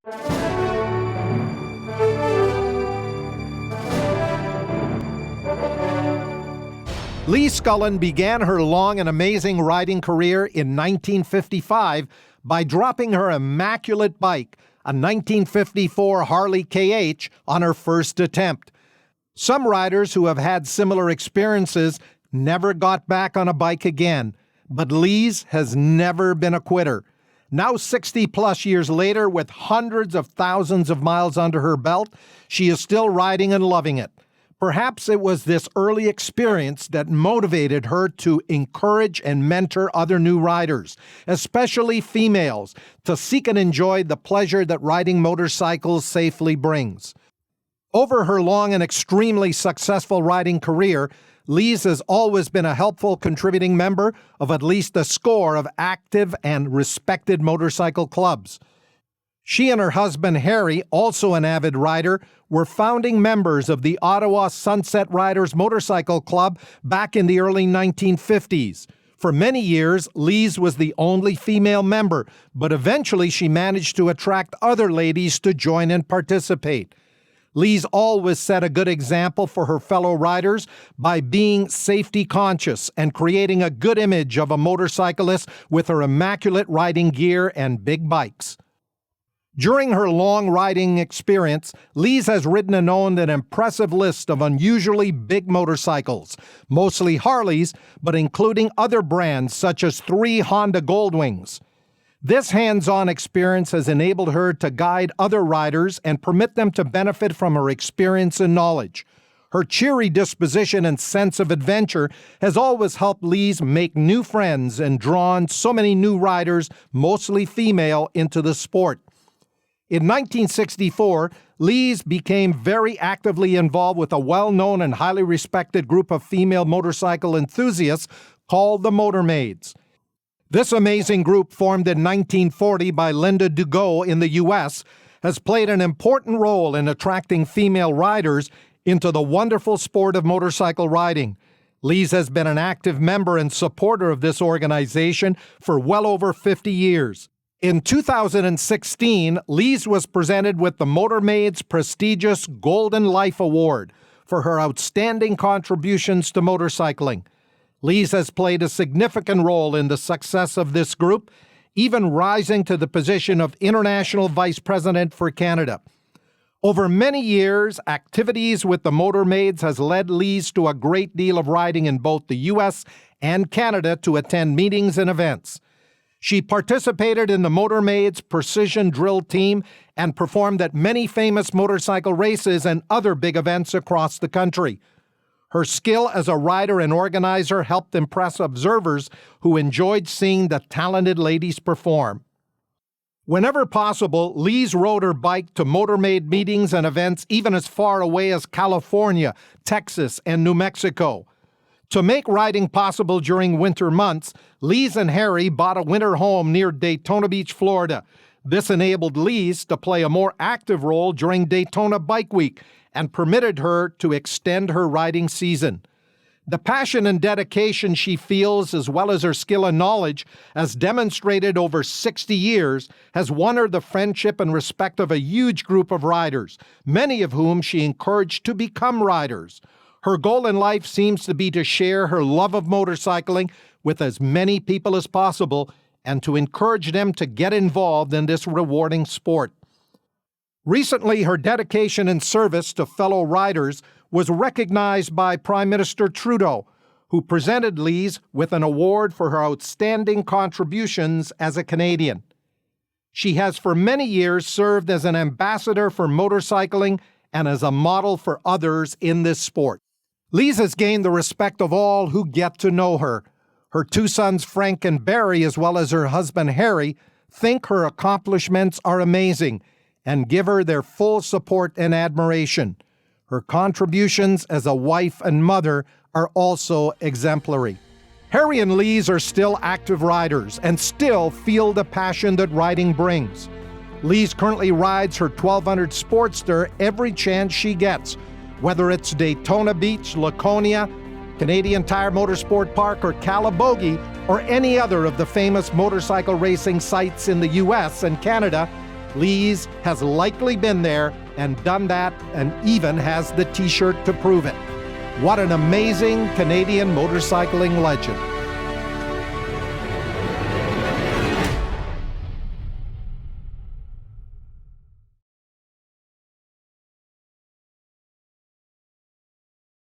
Lise Sculland began her long and amazing riding career in 1955 by dropping her immaculate bike, a 1954 Harley KH, on her first attempt. Some riders who have had similar experiences never got back on a bike again, but Lise has never been a quitter. Now 60-plus years later, with hundreds of thousands of miles under her belt, she is still riding and loving it. Perhaps it was this early experience that motivated her to encourage and mentor other new riders, especially females, to seek and enjoy the pleasure that riding motorcycles safely brings. Over her long and extremely successful riding career, Lise has always been a helpful contributing member of at least a score of active and respected motorcycle clubs. She and her husband, Harry, also an avid rider, were founding members of the Ottawa Sunset Riders Motorcycle Club back in the early 1950s. For many years, Lise was the only female member, but eventually she managed to attract other ladies to join and participate. Lise always set a good example for her fellow riders by being safety conscious and creating a good image of a motorcyclist with her immaculate riding gear and big bikes. During her long riding experience, Lise has ridden and owned an impressive list of unusually big motorcycles, mostly Harleys, but including other brands such as 3 Honda Goldwings. This hands-on experience has enabled her to guide other riders and permit them to benefit from her experience and knowledge. Her cheery disposition and sense of adventure has always helped Lise make new friends and drawn so many new riders, mostly female, into the sport. In 1964, Lise became very actively involved with a well-known and highly respected group of female motorcycle enthusiasts called the Motor Maids. This amazing group, formed in 1940 by Linda Dugo in the U.S., has played an important role in attracting female riders into the wonderful sport of motorcycle riding. Lise has been an active member and supporter of this organization for well over 50 years. In 2016, Lise was presented with the Motor Maids' prestigious Golden Life Award for her outstanding contributions to motorcycling. Lise has played a significant role in the success of this group, even rising to the position of International Vice President for Canada. Over many years, activities with the Motor Maids has led Lise to a great deal of riding in both the U.S. and Canada to attend meetings and events. She participated in the Motor Maids Precision Drill Team and performed at many famous motorcycle races and other big events across the country. Her skill as a rider and organizer helped impress observers who enjoyed seeing the talented ladies perform. Whenever possible, Lise rode her bike to Motor Maid meetings and events even as far away as California, Texas, and New Mexico. To make riding possible during winter months, Lise and Harry bought a winter home near Daytona Beach, Florida. This enabled Lise to play a more active role during Daytona Bike Week and permitted her to extend her riding season. The passion and dedication she feels, as well as her skill and knowledge, as demonstrated over 60 years, has won her the friendship and respect of a huge group of riders, many of whom she encouraged to become riders. Her goal in life seems to be to share her love of motorcycling with as many people as possible and to encourage them to get involved in this rewarding sport. Recently, her dedication and service to fellow riders was recognized by Prime Minister Trudeau, who presented Lise with an award for her outstanding contributions as a Canadian. She has for many years served as an ambassador for motorcycling and as a model for others in this sport. Lise has gained the respect of all who get to know her. Her 2 sons, Frank and Barry, as well as her husband, Harry, think her accomplishments are amazing and give her their full support and admiration. Her contributions as a wife and mother are also exemplary. Harry and Lise are still active riders and still feel the passion that riding brings. Lise currently rides her 1200 Sportster every chance she gets, whether it's Daytona Beach, Laconia, Canadian Tire Motorsport Park, or Calabogie, or any other of the famous motorcycle racing sites in the U.S. and Canada. Lise has likely been there and done that, and even has the t-shirt to prove it. What an amazing Canadian motorcycling legend.